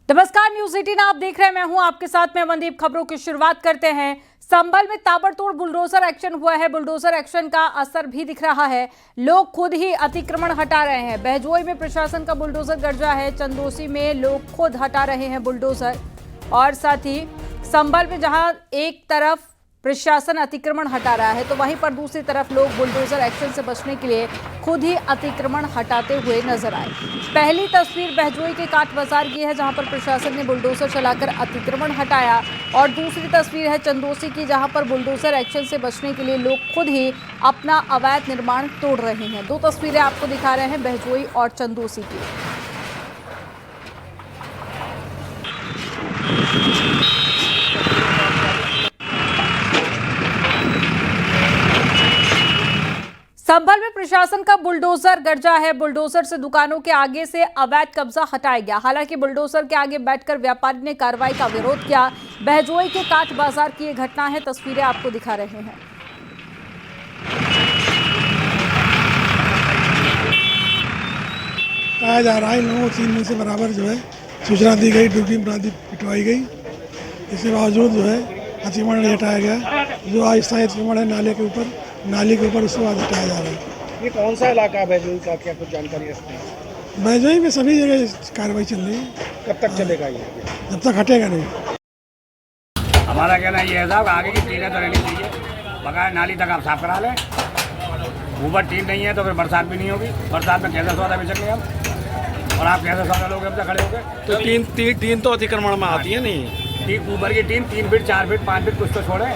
नमस्कार, न्यूज 18 आप देख रहे हैं। मैं हूं आपके साथ में अमनदीप। खबरों की शुरुआत करते हैं। संभल में ताबड़तोड़ बुलडोजर एक्शन हुआ है। बुलडोजर एक्शन का असर भी दिख रहा है। लोग खुद ही अतिक्रमण हटा रहे हैं। बहजोई में प्रशासन का बुलडोजर गरजा है। चंदोसी में लोग खुद हटा रहे हैं बुलडोजर। और साथ ही संभल में जहां एक तरफ प्रशासन अतिक्रमण हटा रहा है तो वहीं पर दूसरी तरफ लोग बुलडोजर एक्शन से बचने के लिए खुद ही अतिक्रमण हटाते हुए नजर आए। पहली तस्वीर बहजोई के काट बाजार की है जहां पर प्रशासन ने बुलडोजर चलाकर अतिक्रमण हटाया, और दूसरी तस्वीर है चंदोसी की जहां पर बुलडोजर एक्शन से बचने के लिए लोग खुद ही अपना अवैध निर्माण तोड़ रहे हैं। दो तस्वीरें आपको दिखा रहे हैं बहजोई और चंदोसी की। संभल में प्रशासन का बुलडोजर गरजा है। बुलडोजर से दुकानों के आगे से अवैध कब्जा हटाया गया। हालांकि बुलडोजर के आगे बैठकर व्यापारी ने कार्रवाई का विरोध किया। बहजोई के काट बाजार की ये घटना है। तस्वीरें आपको दिखा रहे हैं। कहा जा रहा है इन लोगों को 3 दिन से बराबर जो है सूचना दी गई, ड्यूटी अपराधी पिटवाई गई। इसके बावजूद जो है अतिक्रमण नहीं हटाया गया। जो अस्थायी अतिक्रमण है नाली के ऊपर उसके बाद हटाया जा रहा है। ये कौन सा इलाका है बहजोई का, क्या कुछ जानकारी रखते हैं? बहजोई में सभी जगह कार्रवाई चल रही है। कब तक चलेगा ये? जब तक हटेगा नहीं। हमारा कहना ये है साहब, आगे की टीनें तो रहनी चाहिए, बकाया नाली तक आप साफ करा लें। ऊपर टीन नहीं है तो फिर बरसात भी नहीं होगी। बरसात में कैसे सौदा बेचेंगे हम, और आप कैसे सौदा लोगे अब तक खड़े होकर? तो तीन तो अतिक्रमण में आती है नहीं। ऊपर की टीन 3 फीट 4 फीट 5 फीट कुछ तो छोड़े,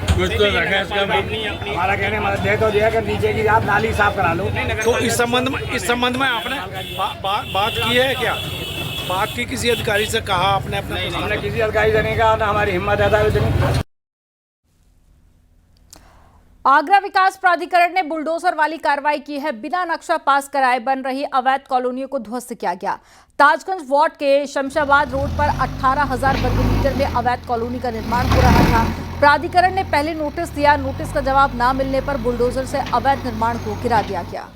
कुछ तो रखें। इसका हमारा कहने मदद दे तो दिया कि नीचे की आप नाली साफ करा लो। तो इस संबंध में आपने बात की है क्या? बात की किसी अधिकारी से कहा आपने? हमने किसी अधिकारी से नहीं कहा, ना हमारी हिम्मत है इतनी। आगरा विकास प्राधिकरण ने बुलडोजर वाली कार्रवाई की है। बिना नक्शा पास कराए बन रही अवैध कॉलोनियों को ध्वस्त किया गया। ताजगंज वार्ड के शमशाबाद रोड पर 18,000 वर्ग मीटर में अवैध कॉलोनी का निर्माण हो रहा था। प्राधिकरण ने पहले नोटिस दिया। नोटिस का जवाब न मिलने पर बुलडोजर से अवैध निर्माण को गिरा दिया गया।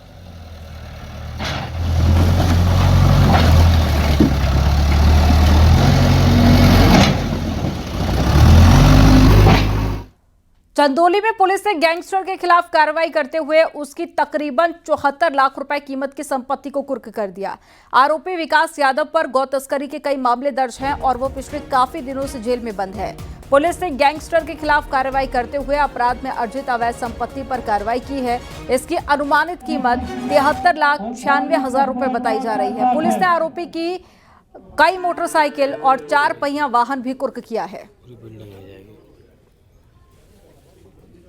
चंदौली में पुलिस ने गैंगस्टर के खिलाफ कार्रवाई करते हुए उसकी तकरीबन 74 लाख रुपए कीमत की संपत्ति को कुर्क कर दिया। आरोपी विकास यादव पर गौ तस्करी के कई मामले दर्ज हैं और वो पिछले काफी दिनों से जेल में बंद है। पुलिस ने गैंगस्टर के खिलाफ कार्रवाई करते हुए अपराध में अर्जित अवैध संपत्ति पर कार्रवाई की है। इसकी अनुमानित कीमत 73,96,000 रुपए बताई जा रही है। पुलिस ने आरोपी की कई मोटरसाइकिल और 4 पहिया वाहन भी कुर्क किया है।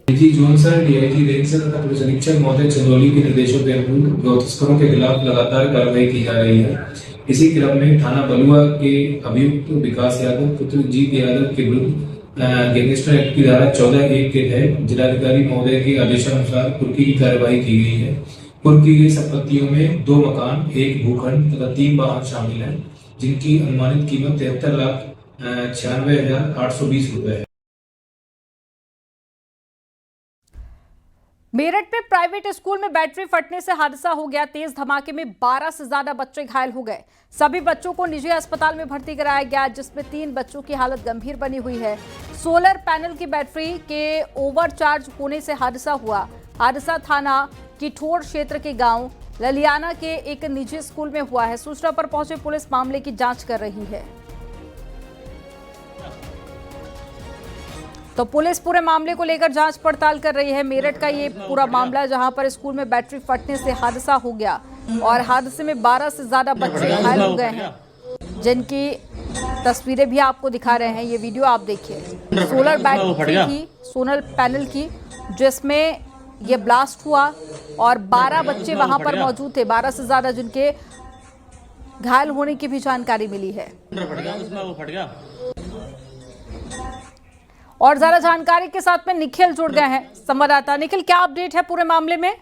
DG zone sir, DIG range sir तथा पुलिस अधीक्षक महोदय चंदौली के निर्देशों के अनुरूप गौ तस्करों के खिलाफ लगातार कार्रवाई की जा रही है। इसी क्रम में थाना बलुआ के अभियुक्त विकास यादव पुत्र जीत यादव के विरुद्ध गैंगस्टर एक्ट की धारा 14(1) के तहत जिलाधिकारी महोदय के आदेशानुसार कुर्की की कार्रवाई की गई है। कुर्क की गई संपत्तियों में 2 मकान, 1 भूखंड तथा 3 वाहन शामिल है, जिनकी अनुमानित कीमत 73,96,820 रुपए है। मेरठ में प्राइवेट स्कूल में बैटरी फटने से हादसा हो गया। तेज धमाके में 12 से ज्यादा बच्चे घायल हो गए। सभी बच्चों को निजी अस्पताल में भर्ती कराया गया, जिसमें 3 बच्चों की हालत गंभीर बनी हुई है। सोलर पैनल की बैटरी के ओवरचार्ज होने से हादसा हुआ। हादसा थाना किठोर क्षेत्र के गांव ललियाना के एक निजी स्कूल में हुआ है। सूचना पर पहुंचे पुलिस मामले की जांच कर रही है। तो पुलिस पूरे मामले को लेकर जांच पड़ताल कर रही है। मेरठ का ये पूरा मामला जहां पर स्कूल में बैटरी फटने से हादसा हो गया और हादसे में 12 से ज्यादा बच्चे घायल हो गए हैं, जिनकी तस्वीरें भी आपको दिखा रहे हैं। ये वीडियो आप देखिए सोलर बैटरी की, सोलर पैनल की, जिसमें ये ब्लास्ट हुआ और 12 बच्चे वहां पर मौजूद थे, 12 से ज्यादा, जिनके घायल होने की भी जानकारी मिली है। और ज्यादा जानकारी के साथ में निखिल जुड़ गए हैं, संवाददाता। निखिल, क्या अपडेट है पूरे मामले में?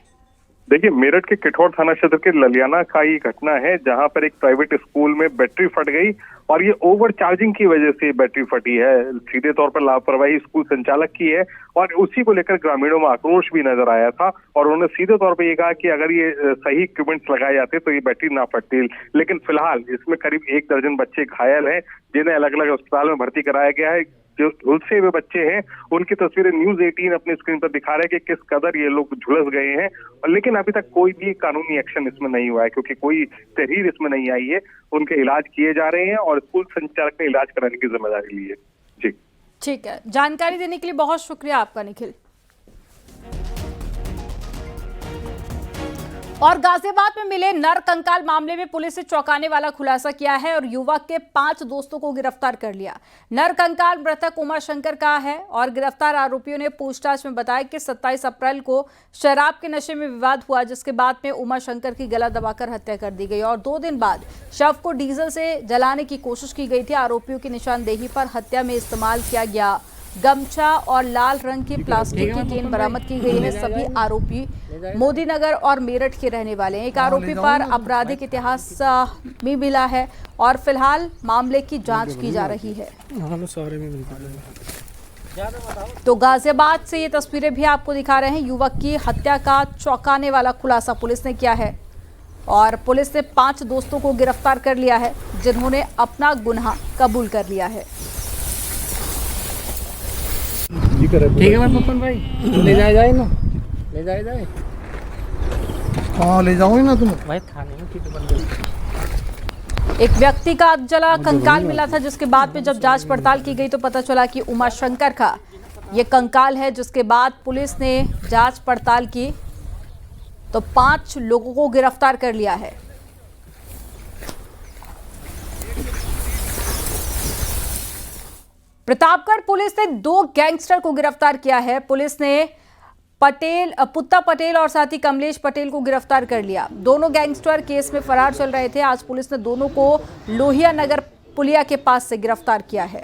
देखिए, मेरठ के किठौर थाना क्षेत्र के ललियाना का ये घटना है जहां पर एक प्राइवेट स्कूल में बैटरी फट गई और ये ओवर चार्जिंग की वजह से बैटरी फटी है। सीधे तौर पर लापरवाही स्कूल संचालक की है और उसी को लेकर ग्रामीणों में आक्रोश भी नजर आया था और उन्होंने सीधे तौर पर ये कहा कि अगर ये सही इक्विपमेंट्स लगाए जाते तो ये बैटरी ना फटती। लेकिन फिलहाल इसमें करीब 1 दर्जन बच्चे घायल हैं जिन्हें अलग अलग अस्पताल में भर्ती कराया गया है। जो झुलसे हुए बच्चे हैं उनकी तस्वीरें न्यूज़ 18 अपनी स्क्रीन पर दिखा रहे हैं कि किस कदर ये लोग झुलस गए हैं, लेकिन अभी तक कोई भी कानूनी एक्शन इसमें नहीं हुआ है क्योंकि कोई तहरीर इसमें नहीं आई है। उनके इलाज किए जा रहे हैं और स्कूल संचालक ने इलाज कराने की जिम्मेदारी ली है। जी ठीक है, जानकारी देने के लिए बहुत शुक्रिया आपका निखिल। और गाजियाबाद में मिले नर कंकाल मामले में पुलिस ने चौंकाने वाला खुलासा किया है और युवक के 5 दोस्तों को गिरफ्तार कर लिया। नर कंकाल मृतक उमा शंकर का है और गिरफ्तार आरोपियों ने पूछताछ में बताया कि 27 अप्रैल को शराब के नशे में विवाद हुआ, जिसके बाद में उमा शंकर की गला दबाकर हत्या कर दी गई और 2 दिन बाद शव को डीजल से जलाने की कोशिश की गई थी। आरोपियों की निशानदेही पर हत्या में इस्तेमाल किया गया गमछा और लाल रंग की प्लास्टिक की केन बरामद की गई है। सभी आरोपी मोदी नगर और मेरठ के रहने वाले हैं। एक आरोपी पर आपराधिक इतिहास भी मिला है और फिलहाल मामले की जांच की जा रही है। तो गाजियाबाद से ये तस्वीरें भी आपको दिखा रहे हैं। युवक की हत्या का चौंकाने वाला खुलासा पुलिस ने किया है और पुलिस ने 5 दोस्तों को गिरफ्तार कर लिया है जिन्होंने अपना गुनाह कबूल कर लिया है। ठीक है मैं पपन भाई ले जाए ना ले जाए हाँ ले जाओगे ना तुम भाई थाने में कितने बंदे। एक व्यक्ति का जला कंकाल मिला था जिसके बाद में जब जांच पड़ताल की गई तो पता चला कि उमा शंकर का ये कंकाल है, जिसके बाद पुलिस ने जांच पड़ताल की तो 5 लोगों को गिरफ्तार कर लिया है। प्रतापगढ़ पुलिस ने 2 गैंगस्टर को गिरफ्तार किया है। पुलिस ने पुत्ता पटेल और साथी कमलेश पटेल को गिरफ्तार कर लिया। दोनों गैंगस्टर केस में फरार चल रहे थे। आज पुलिस ने दोनों को लोहिया नगर पुलिया के पास से गिरफ्तार किया है।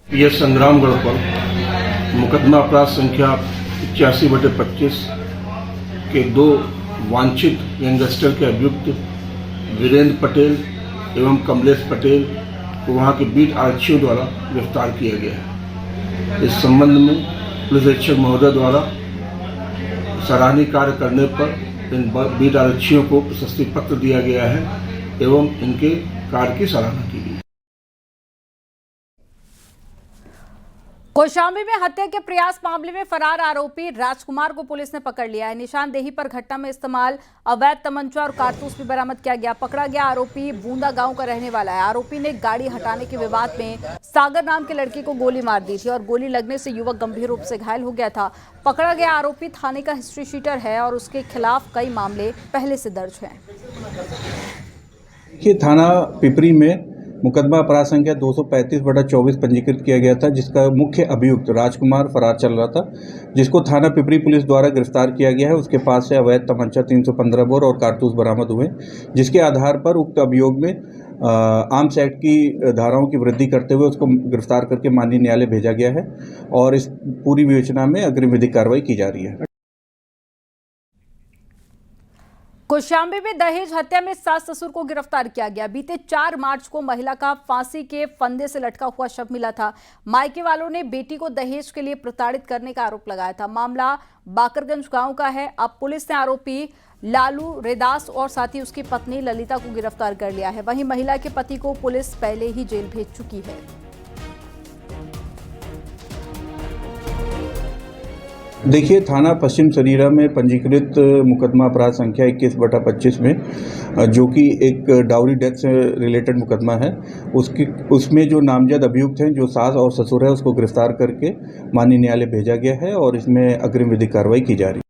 यह संग्रामगढ़ पर मुकदमा अपराध संख्या 85/25 के 2 वांछित गैंगस्टर के अभियुक्त वीरेंद्र पटेल एवं कमलेश पटेल को वहां के बीट आरक्षियों द्वारा गिरफ्तार किया गया है। इस संबंध में पुलिस अधीक्षक महोदय द्वारा सराहनीय कार्य करने पर इन बीट आरक्षियों को प्रशस्ति पत्र दिया गया है एवं इनके कार्य की सराहना की गई। कौशाम्बी में हत्या के प्रयास मामले में फरार आरोपी राजकुमार को पुलिस ने पकड़ लिया है। निशानदेही पर घटना में इस्तेमाल अवैध तमंचा और कारतूस भी बरामद किया गया। पकड़ा गया आरोपी बूंदा गांव का रहने वाला है। आरोपी ने गाड़ी हटाने के विवाद में सागर नाम के लड़के को गोली मार दी थी और गोली लगने से युवक गंभीर रूप से घायल हो गया था। पकड़ा गया आरोपी थाने का हिस्ट्री शीटर है और उसके खिलाफ कई मामले पहले से दर्ज हैं। थाना पिपरी में मुकदमा अपराध संख्या 235/24 पंजीकृत किया गया था, जिसका मुख्य अभियुक्त राजकुमार फरार चल रहा था, जिसको थाना पिपरी पुलिस द्वारा गिरफ्तार किया गया है। उसके पास से अवैध तमंचा 315 बोर और कारतूस बरामद हुए, जिसके आधार पर उक्त अभियोग में आर्म्स एक्ट की धाराओं की वृद्धि करते हुए उसको गिरफ्तार करके माननीय न्यायालय भेजा गया है और इस पूरी विवेचना में अग्रिम विधिक कार्रवाई की जा रही है। कौशाम्बी में दहेज हत्या में सास ससुर को गिरफ्तार किया गया। बीते 4 मार्च को महिला का फांसी के फंदे से लटका हुआ शव मिला था। मायके वालों ने बेटी को दहेज के लिए प्रताड़ित करने का आरोप लगाया था। मामला बाकरगंज गांव का है। अब पुलिस ने आरोपी लालू रेदास और साथ ही उसकी पत्नी ललिता को गिरफ्तार कर लिया है। वहीं महिला के पति को पुलिस पहले ही जेल भेज चुकी है। देखिए, थाना पश्चिम सरीरा में पंजीकृत मुकदमा अपराध संख्या 21/25 में जो कि एक डाउरी डेथ से रिलेटेड मुकदमा है, उसमें जो नामजद अभियुक्त हैं, जो सास और ससुर है, उसको गिरफ्तार करके माननीय न्यायालय भेजा गया है और इसमें अग्रिम विधिक कार्रवाई की जा रही है।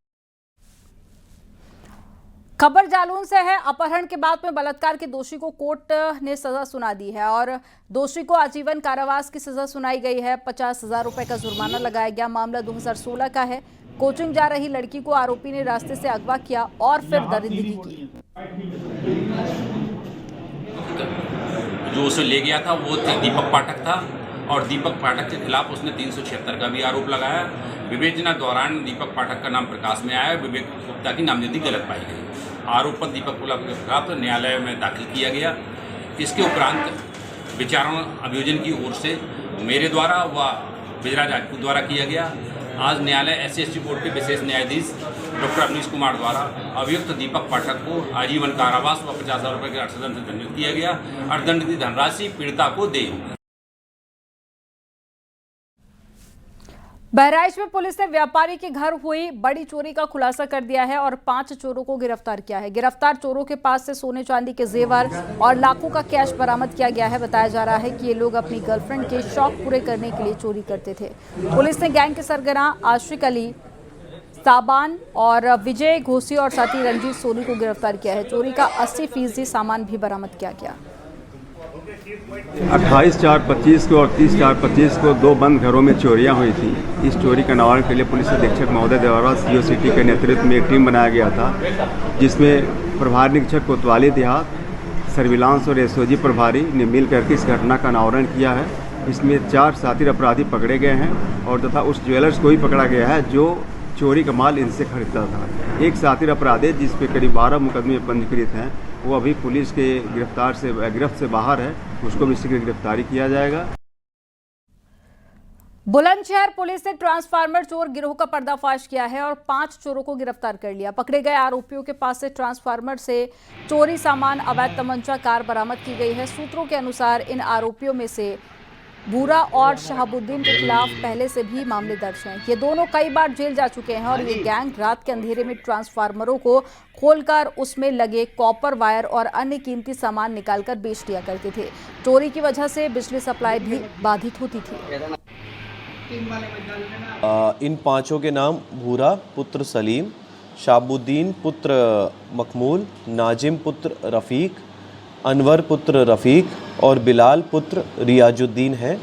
खबर जालौन से है। अपहरण के बाद में बलात्कार के दोषी को कोर्ट ने सजा सुना दी है और दोषी को आजीवन कारावास की सजा सुनाई गई है। 50,000 रुपए का जुर्माना लगाया गया। मामला 2016 का है। कोचिंग जा रही लड़की को आरोपी ने रास्ते से अगवा किया और फिर दरिंदगी की। जो उसे ले गया था वो दीपक पाठक था और दीपक पाठक के खिलाफ उसने 376 का भी आरोप लगाया। विवेचना दौरान दीपक पाठक का नाम प्रकाश में आया, विवेक गुप्ता की नामजदगी गलत पाई गई। आरोप पत्र दीपक गुप्ता के खिलाफ न्यायालय में दाखिल किया गया। इसके उपरांत विचारण अभियोजन की ओर से मेरे द्वारा व विजयराज राजपूत द्वारा किया गया। आज न्यायालय SC/ST बोर्ड के विशेष न्यायाधीश डॉक्टर अवनीश कुमार द्वारा अभियुक्त दीपक पाठक को आजीवन कारावास व 50,000 रुपये के अर्थदंड से दंडित किया गया। अर्थदंड की धनराशि पीड़िता को देय होगी। बहराइच में पुलिस ने व्यापारी के घर हुई बड़ी चोरी का खुलासा कर दिया है और 5 चोरों को गिरफ्तार किया है। गिरफ्तार चोरों के पास से सोने चांदी के जेवर और लाखों का कैश बरामद किया गया है। बताया जा रहा है कि ये लोग अपनी गर्लफ्रेंड के शौक पूरे करने के लिए चोरी करते थे। पुलिस ने गैंग के सरगना आशिक अली, साबान और विजय घोसी और साथी रंजीत सोनी को गिरफ्तार किया है। चोरी का 80% सामान भी बरामद किया गया। 28/4/25 को और 30/4/25 को 2 बंद घरों में चोरियां हुई थी। इस चोरी का निवारण के लिए पुलिस अधीक्षक महोदय द्वारा CO सिटी के नेतृत्व में एक टीम बनाया गया था, जिसमें प्रभारी निरीक्षक कोतवाली देहात, सर्विलांस और SOG प्रभारी ने मिल करके इस घटना का अनावरण किया है। इसमें 4 साथी अपराधी पकड़े गए हैं और तथा उस ज्वेलर्स को भी पकड़ा गया है जो चोरी का माल इनसे खरीदता था। एक साथी अपराधी जिस पे करीब 12 मुकदमे पंजीकृत हैं, वो अभी पुलिस के गिरफ्त से बाहर है, उसको भी शीघ्र गिरफ्तारी किया जाएगा। बुलंदशहर पुलिस ने ट्रांसफार्मर चोर गिरोह का पर्दाफाश किया है और 5 चोरों को गिरफ्तार कर लिया। पकड़े गए आरोपियों के पास से ट्रांसफार्मर से चोरी सामान, अवैध तमंचा, कार बरामद की गई है। सूत्रों के अनुसार इन आरोपियों में से बूरा और शहाबुद्दीन के खिलाफ पहले से भी मामले दर्ज हैं। ये दोनों कई बार जेल जा चुके हैं और ये गैंग रात के अंधेरे में ट्रांसफार्मरों को खोलकर उसमें लगे कॉपर वायर और अन्य कीमती सामान निकालकर बेच दिया करते थे। चोरी की वजह से बिजली सप्लाई भी बाधित होती थी। इन 5 के नाम भूरा पुत्र सलीम, शाबुद्दीन पुत्र मकमूल, नाजिम पुत्र रफ़ीक, अनवर पुत्र रफ़ीक और बिलाल पुत्र रियाजुद्दीन हैं।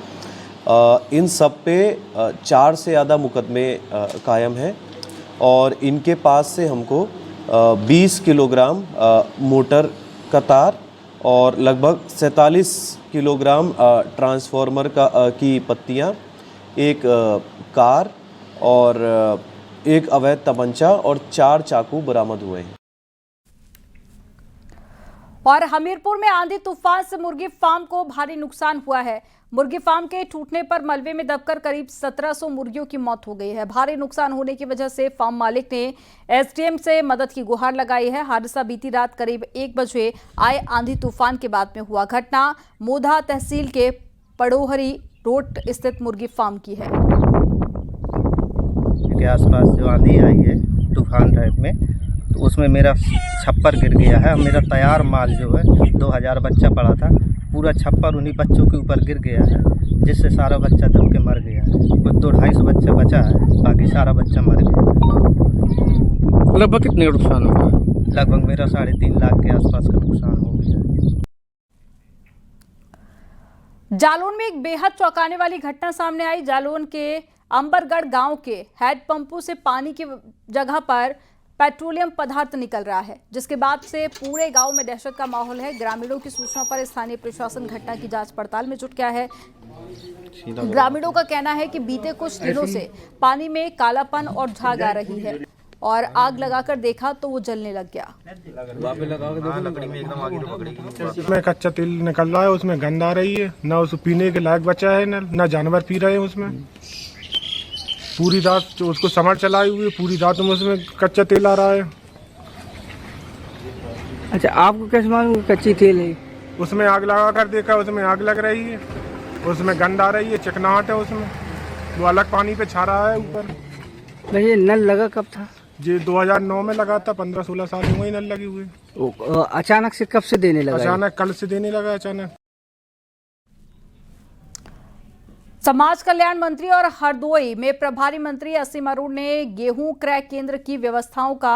इन सब पे 4 से ज़्यादा मुकदमे कायम हैं और इनके पास से हमको 20 किलोग्राम मोटर का तार और लगभग 47 किलोग्राम ट्रांसफार्मर की पत्तियां, एक कार और एक अवैध तमंचा और 4 चाकू बरामद हुए हैं। और हमीरपुर में आंधी तूफान से मुर्गी फार्म को भारी नुकसान हुआ है। मुर्गी फार्म के टूटने पर मलबे में दबकर करीब 1700 मुर्गियों की मौत हो गई है। भारी नुकसान होने की वजह से फार्म मालिक ने SDM से मदद की गुहार लगाई है। हादसा बीती रात करीब 1 बजे आए आंधी तूफान के बाद में हुआ। घटना मोधा तहसील के पड़ोहरी रोड स्थित मुर्गी फार्म की है। के आसपास जो आंधी आई है तूफान टाइप में, तो उसमें मेरा छप्पर गिर गया है। मेरा तैयार माल जो है 2000 बच्चा पड़ा था, पूरा छप्पर उन्हीं बच्चों के ऊपर गिर गया है, जिससे सारा बच्चा दब के मर गया है। कुछ 200-250 बच्चा बचा है, बाकी सारा बच्चा मर गया। लगभग कितने का नुकसान हुआ? लगभग मेरा 3.5 लाख के आसपास का नुकसान हो गया है। जालौन में एक बेहद चौंकाने वाली घटना सामने आई। जालौन के अंबरगढ़ गांव के हैंडपंपों से पानी की जगह पर पेट्रोलियम पदार्थ निकल रहा है, जिसके बाद से पूरे गांव में दहशत का माहौल है। ग्रामीणों की सूचना पर स्थानीय प्रशासन घटना की जांच पड़ताल में जुट गया है। ग्रामीणों का कहना है कि बीते कुछ दिनों से पानी में कालापन और झाग आ रही है और आग लगाकर देखा तो वो जलने लग गया। उसमें कच्चा तेल निकल रहा है, उसमें गंध आ रही है, ना उस पीने के लायक बचा है, ना जानवर पी रहे हैं उसमें। पूरी रात जो उसको समर चलाई हुई है, पूरी रात में उसमें कच्चा तेल आ रहा है। अच्छा, आपको कैसे मालूम कच्ची तेल है? उसमें आग लगा कर देखा, उसमें आग लग रही है, उसमें गंध आ रही है, चिकनाहट है उसमें, वो अलग पानी पे छा रहा है ऊपर। ये नल लगा कब था? जी 2009 में लगा था, 15-16 साल हुए नल लगी हुई। अचानक से कब से देने लगा? अचानक कल से देने लगा अचानक। समाज कल्याण मंत्री और हरदोई में प्रभारी मंत्री असीम अरुण ने गेहूं क्रय केंद्र की व्यवस्थाओं का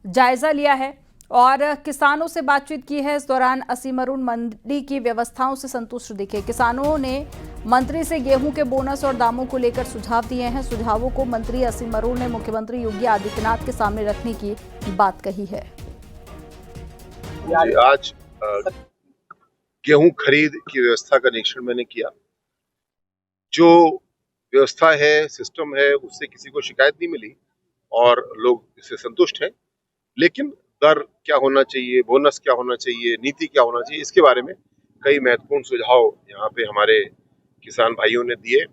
जायजा लिया है और किसानों से बातचीत की है। इस दौरान असीम अरुण मंडी की व्यवस्थाओं से संतुष्ट दिखे। किसानों ने मंत्री से गेहूं के बोनस और दामों को लेकर सुझाव दिए हैं। सुझावों को मंत्री असीम अरुण ने मुख्यमंत्री योगी आदित्यनाथ के सामने रखने की बात कही है। आज गेहूं खरीद की व्यवस्था का निरीक्षण मैंने किया। जो व्यवस्था है, सिस्टम है, उससे किसी को शिकायत नहीं मिली और लोग इससे संतुष्ट हैं। लेकिन दर क्या होना चाहिए, बोनस क्या होना चाहिए, नीति क्या होना चाहिए, इसके बारे में कई महत्वपूर्ण सुझाव यहाँ पे हमारे किसान भाइयों ने दिए।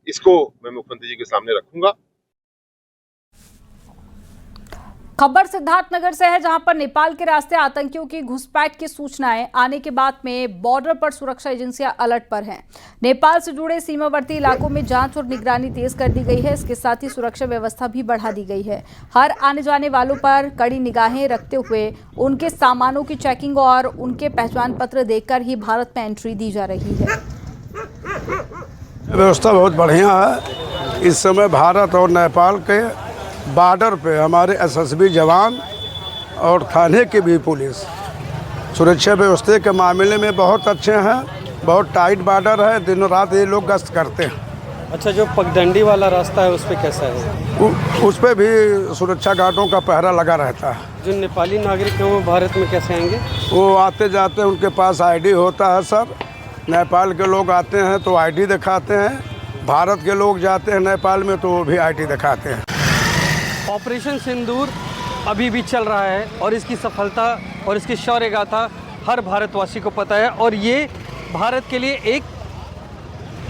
इसको मैं मुख्यमंत्री जी के सामने रखूंगा। खबर सिद्धार्थनगर से है, जहां पर नेपाल के रास्ते आतंकियों की घुसपैठ की सूचनाएं आने के बाद में बॉर्डर पर सुरक्षा एजेंसियां अलर्ट पर हैं। नेपाल से जुड़े सीमावर्ती इलाकों में जांच और निगरानी तेज कर दी गई है। इसके साथ ही सुरक्षा व्यवस्था भी बढ़ा दी गई है। हर आने जाने वालों पर कड़ी निगाहें रखते हुए उनके सामानों की चेकिंग और उनके पहचान पत्र देखकर ही भारत में एंट्री दी जा रही है। व्यवस्था बहुत बढ़िया है। इस समय भारत और नेपाल के बॉर्डर पे हमारे एसएसबी जवान और थाने की भी पुलिस सुरक्षा व्यवस्था के मामले में बहुत अच्छे हैं। बहुत टाइट बॉर्डर है, दिनों रात ये लोग गश्त करते हैं। अच्छा, जो पगडंडी वाला रास्ता है उस पर कैसा है? उस पर भी सुरक्षा गार्डों का पहरा लगा रहता है। जो नेपाली नागरिक हैं वो भारत में कैसे आएंगे? वो आते जाते उनके पास आईडी होता है सर। नेपाल के लोग आते हैं तो आईडी दिखाते हैं, भारत के लोग जाते हैं नेपाल में तो वो भी आईडी दिखाते हैं। ऑपरेशन सिंदूर अभी भी चल रहा है और इसकी सफलता और इसकी शौर्य गाथा हर भारतवासी को पता है और ये भारत के लिए एक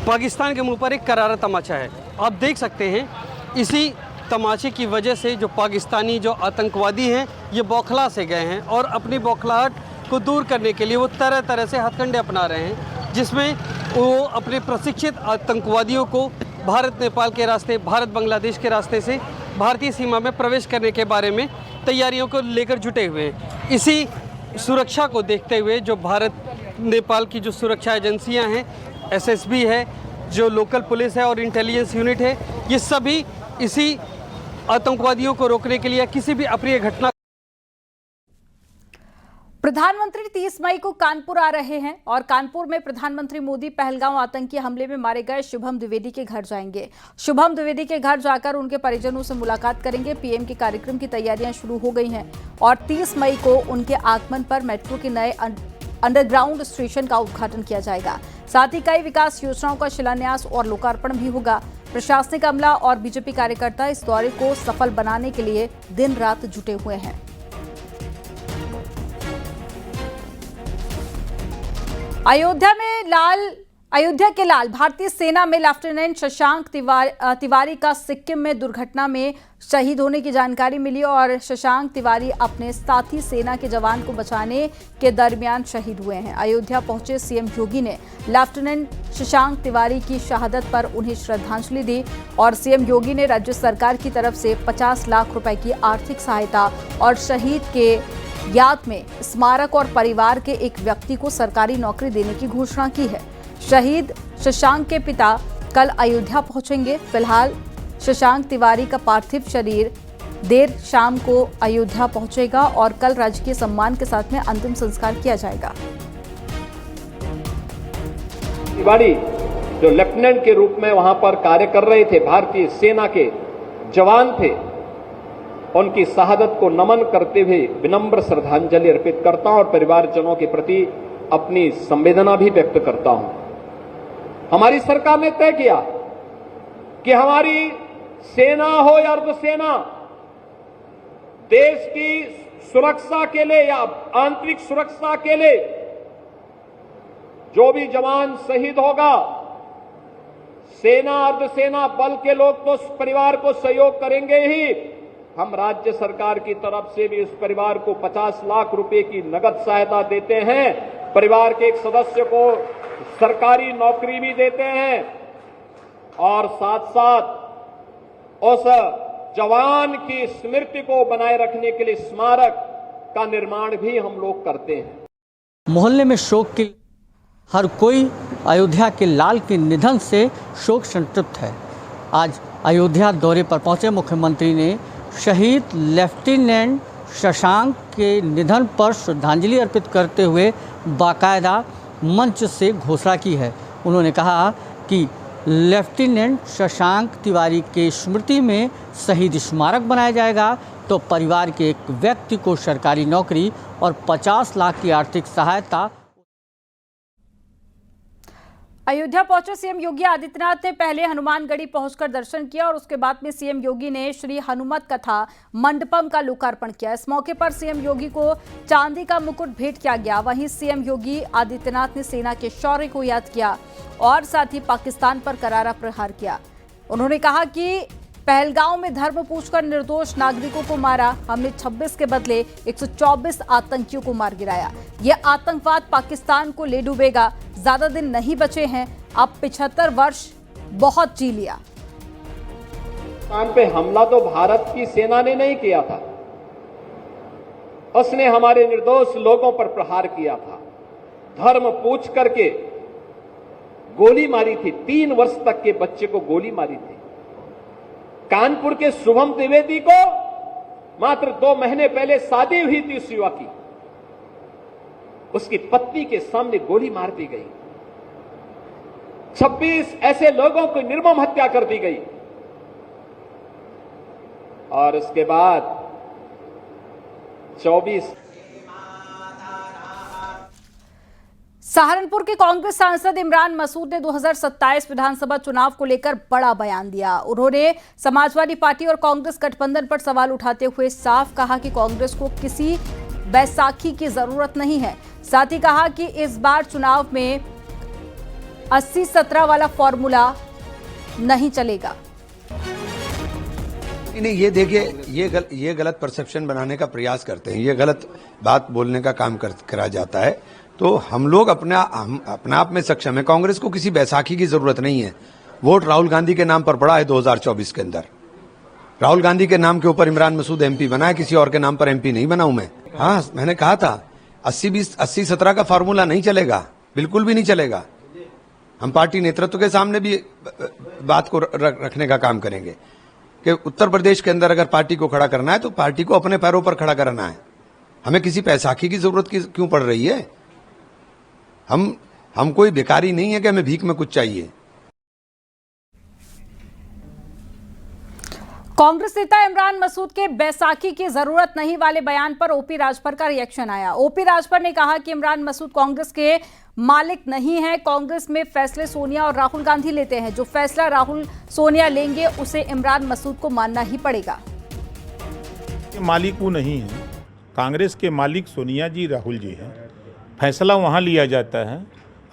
पाकिस्तान के मुंह पर एक करारा तमाचा है। आप देख सकते हैं इसी तमाचे की वजह से जो पाकिस्तानी जो आतंकवादी हैं ये बौखला से गए हैं और अपनी बौखलाहट को दूर करने के लिए वो तरह तरह से हथकंडे अपना रहे हैं, जिसमें वो अपने प्रशिक्षित आतंकवादियों को भारत नेपाल के रास्ते, भारत बांग्लादेश के रास्ते से भारतीय सीमा में प्रवेश करने के बारे में तैयारियों को लेकर जुटे हुए हैं। इसी सुरक्षा को देखते हुए जो भारत नेपाल की जो सुरक्षा एजेंसियां हैं, एसएसबी है, जो लोकल पुलिस है और इंटेलिजेंस यूनिट है, ये सभी इसी आतंकवादियों को रोकने के लिए किसी भी अप्रिय घटना। प्रधानमंत्री 30 मई को कानपुर आ रहे हैं और कानपुर में प्रधानमंत्री मोदी पहलगांव आतंकी हमले में मारे गए शुभम द्विवेदी के घर जाएंगे। शुभम द्विवेदी के घर जाकर उनके परिजनों से मुलाकात करेंगे। पीएम के कार्यक्रम की तैयारियां शुरू हो गई हैं और 30 मई को उनके आगमन पर मेट्रो के नए अंडरग्राउंड स्टेशन का उद्घाटन किया जाएगा। साथ ही कई विकास योजनाओं का शिलान्यास और लोकार्पण भी होगा। प्रशासनिक अमला और बीजेपी कार्यकर्ता इस दौरे को सफल बनाने के लिए दिन रात जुटे हुए हैं। अयोध्या के लाल भारतीय सेना में लेफ्टिनेंट शशांक तिवारी का सिक्किम में दुर्घटना में शहीद होने की जानकारी मिली और शशांक तिवारी अपने साथी सेना के जवान को बचाने के दरमियान शहीद हुए हैं। अयोध्या पहुंचे सीएम योगी ने लेफ्टिनेंट शशांक तिवारी की शहादत पर उन्हें श्रद्धांजलि दी और सीएम योगी ने राज्य सरकार की तरफ से 50 लाख रुपए की आर्थिक सहायता और शहीद के याद में स्मारक और परिवार के एक व्यक्ति को सरकारी नौकरी देने की घोषणा की है। शहीद शशांक के पिता कल अयोध्या पहुंचेंगे। फिलहाल शशांक तिवारी का पार्थिव शरीर देर शाम को अयोध्या पहुंचेगा और कल राजकीय सम्मान के साथ में अंतिम संस्कार किया जाएगा। तिवारी जो लेफ्टिनेंट के रूप में वहां पर कार्य कर रहे थे, भारतीय सेना के जवान थे, उनकी शहादत को नमन करते हुए विनम्र श्रद्धांजलि अर्पित करता हूं और परिवारजनों के प्रति अपनी संवेदना भी व्यक्त करता हूं। हमारी सरकार ने तय किया कि हमारी सेना हो या अर्धसेना, देश की सुरक्षा के लिए या आंतरिक सुरक्षा के लिए जो भी जवान शहीद होगा, सेना अर्धसेना बल के लोग तो उस परिवार को सहयोग करेंगे ही, हम राज्य सरकार की तरफ से भी उस परिवार को 50 लाख रुपए की नगद सहायता देते हैं। परिवार के एक सदस्य को सरकारी नौकरी भी देते हैं और साथ साथ उस जवान की स्मृति को बनाए रखने के लिए स्मारक का निर्माण भी हम लोग करते हैं। मोहल्ले में शोक की हर कोई अयोध्या के लाल के निधन से शोक संतृप्त है। आज अयोध्या दौरे पर पहुंचे मुख्यमंत्री ने शहीद लेफ्टिनेंट शशांक के निधन पर श्रद्धांजलि अर्पित करते हुए बाकायदा मंच से घोषणा की है। उन्होंने कहा कि लेफ्टिनेंट शशांक तिवारी के स्मृति में शहीद स्मारक बनाया जाएगा तो परिवार के एक व्यक्ति को सरकारी नौकरी और 50 लाख की आर्थिक सहायता। अयोध्या पहुंचे सीएम योगी आदित्यनाथ ने पहले हनुमानगढ़ी पहुंचकर दर्शन किया और उसके बाद में सीएम योगी ने श्री हनुमत कथा मंडपम का लोकार्पण किया। इस मौके पर सीएम योगी को चांदी का मुकुट भेंट किया गया। वहीं सीएम योगी आदित्यनाथ ने सेना के शौर्य को याद किया और साथ ही पाकिस्तान पर करारा प्रहार किया। उन्होंने कहा कि पहलगांव में धर्म पूछकर निर्दोष नागरिकों को मारा, हमने 26 के बदले 124 आतंकियों को मार गिराया। यह आतंकवाद पाकिस्तान को ले डूबेगा। ज्यादा दिन नहीं बचे हैं, अब 75 वर्ष बहुत जी लिया। पाकिस्तान पे हमला तो भारत की सेना ने नहीं किया था, उसने हमारे निर्दोष लोगों पर प्रहार किया था। धर्म पूछ करके गोली मारी थी, 3 वर्ष तक के बच्चे को गोली मारी थी। कानपुर के शुभम द्विवेदी को मात्र 2 महीने पहले शादी हुई थी उस युवा की, उसकी पत्नी के सामने गोली मार दी गई। 26 ऐसे लोगों को निर्मम हत्या कर दी गई और उसके बाद 24 सहारनपुर के कांग्रेस सांसद इमरान मसूद ने 2027 विधानसभा चुनाव को लेकर बड़ा बयान दिया। उन्होंने समाजवादी पार्टी और कांग्रेस गठबंधन पर सवाल उठाते हुए साफ कहा कि कांग्रेस को किसी बैसाखी की जरूरत नहीं है। साथ ही कहा कि इस बार चुनाव में 80-17 वाला फॉर्मूला नहीं चलेगा। नहीं, ये देखिए, ये गलत परसेप्शन बनाने का प्रयास करते हैं, ये गलत बात बोलने का काम करा जाता है। तो हम लोग अपने आप में सक्षम है। कांग्रेस को किसी बैसाखी की जरूरत नहीं है। वोट राहुल गांधी के नाम पर पड़ा है 2024 के अंदर। राहुल गांधी के नाम के ऊपर इमरान मसूद एमपी बना है, किसी और के नाम पर एमपी नहीं बना हूं मैं। हाँ, मैंने कहा था 80-20 का फार्मूला नहीं चलेगा, बिल्कुल भी नहीं चलेगा। हम पार्टी नेतृत्व के सामने भी बात को रखने का काम करेंगे कि उत्तर प्रदेश के अंदर अगर पार्टी को खड़ा करना है तो पार्टी को अपने पैरों पर खड़ा करना है। हमें किसी बैसाखी की जरूरत क्यों पड़ रही है? हम कोई भिखारी नहीं है कि हमें भीख में कुछ चाहिए। कांग्रेस नेता इमरान मसूद के बैसाखी की जरूरत नहीं वाले बयान पर ओपी राजभर का रिएक्शन आया। ओपी राजभर ने कहा कि इमरान मसूद कांग्रेस के मालिक नहीं है। कांग्रेस में फैसले सोनिया और राहुल गांधी लेते हैं। जो फैसला राहुल सोनिया लेंगे उसे इमरान मसूद को मानना ही पड़ेगा। मालिक वो नहीं है, कांग्रेस के मालिक सोनिया जी, राहुल जी हैं। फैसला वहाँ लिया जाता है।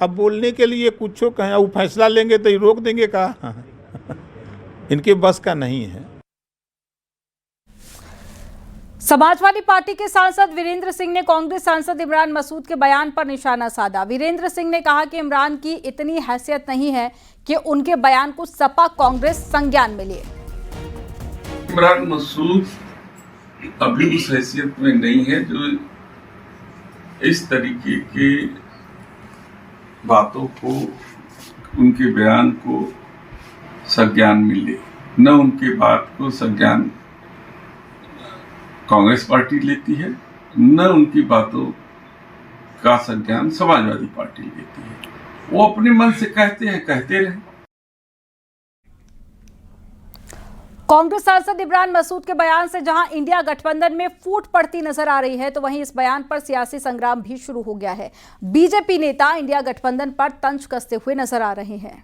अब बोलने के लिए कुछ कहें, वो फैसला लेंगे तो ये रोक देंगे कहा? इनके बस का नहीं है। समाजवादी पार्टी के सांसद वीरेंद्र सिंह ने कांग्रेस सांसद इमरान मसूद के बयान पर निशाना साधा। वीरेंद्र सिंह ने कहा कि इमरान की इतनी हैसियत नहीं है कि उनके बयान को सपा कांग्रेस संज्ञान में ले। इमरान मसूद अभी उस हैसियत में नहीं है जो इस तरीके के बातों को, उनके बयान को संज्ञान में ले। न उनके बात को संज्ञान कांग्रेस पार्टी लेती है, न उनकी बातों का संज्ञान समाजवादी पार्टी लेती है। वो अपने मन से कहते हैं, कहते रहे। कांग्रेस सांसद इमरान मसूद के बयान से जहां इंडिया गठबंधन में फूट पड़ती नजर आ रही है, तो वहीं इस बयान पर सियासी संग्राम भी शुरू हो गया है। बीजेपी नेता इंडिया गठबंधन पर तंज कसते हुए नजर आ रहे हैं।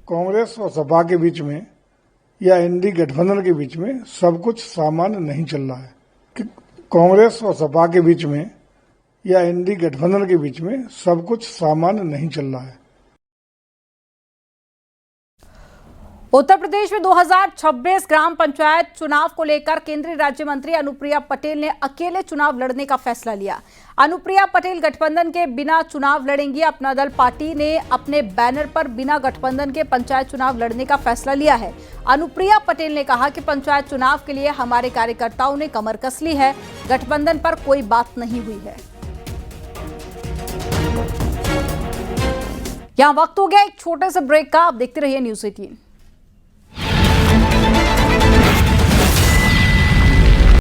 कांग्रेस और सपा के बीच में या इंडी गठबंधन के बीच में सब कुछ सामान्य नहीं चल रहा है। कांग्रेस और सपा के बीच में या इंडी गठबंधन के बीच में सब कुछ सामान्य नहीं चल रहा है। उत्तर प्रदेश में 2026 ग्राम पंचायत चुनाव को लेकर केंद्रीय राज्य मंत्री अनुप्रिया पटेल ने अकेले चुनाव लड़ने का फैसला लिया। अनुप्रिया पटेल गठबंधन के बिना चुनाव लड़ेंगी। अपना दल पार्टी ने अपने बैनर पर बिना गठबंधन के पंचायत चुनाव लड़ने का फैसला लिया है। अनुप्रिया पटेल ने कहा कि पंचायत चुनाव के लिए हमारे कार्यकर्ताओं ने कमर कस ली है, गठबंधन पर कोई बात नहीं हुई है। यहाँ वक्त हो गया एक छोटे से ब्रेक का। आप देखते रहिए न्यूज़ 18।